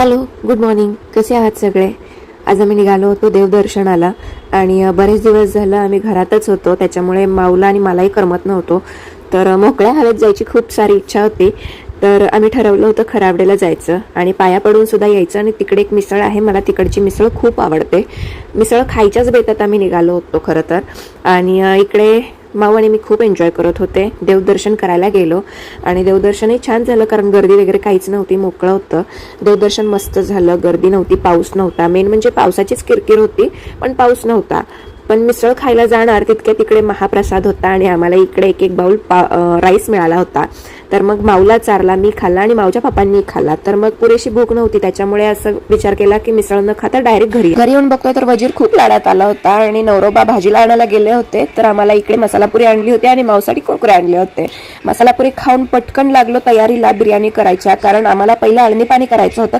Hello, good morning. कसे आहात सगळे? आज आम्ही निघालो होतो देवदर्शनाला आणि बरेच दिवस झालं आम्ही घरातच होतो, त्याच्यामुळे माऊला आणि मलाही करमत नव्हतो. तर मोकळ्या हवेत जायची खूप सारी इच्छा होती. तर आम्ही ठरवलं होतं खराबडेला जायचं आणि पाया पडून सुद्धा यायचं. आणि तिकडे एक मिसळ आहे, मला तिकडची मिसळ खूप आवडते. मिसळ खायच्याच बेतात आम्ही निघालो होतो खरं तर. आणि इकडे माऊ आणि मी खूप एन्जॉय करत होते. देवदर्शन करायला गेलो आणि देवदर्शनही छान झालं, कारण गर्दी वगैरे काहीच नव्हती, मोकळं होतं. देवदर्शन मस्त झालं, गर्दी नव्हती, पाऊस नव्हता. मेन म्हणजे पावसाचीच किरकिर होती, पण पाऊस नव्हता. पण मिसळ खायला जाणार तितके तिकडे महाप्रसाद होता आणि आम्हाला इकडे एक एक बाउल राईस मिळाला होता. तर मग माऊला चारला, मी खाल्ला आणि माऊच्या पप्पांनी खाल्ला. तर मग पुरेशी भूक नव्हती, त्याच्यामुळे असं विचार केला की मिसळ न खाता डायरेक्ट घरी येऊन बघतोय तर वजीर खूप लाडात आला होता आणि नवरोबा भाजीला आणायला गेले होते. तर आम्हाला इकडे मसालापुरी आणली होती आणि माऊसाठी कुरकुरे आणले होते. मसालापुरी खाऊन पटकन लागलो तयारीला बिर्याणी करायच्या, कारण आम्हाला पहिलं अळणी पाणी करायचं होतं,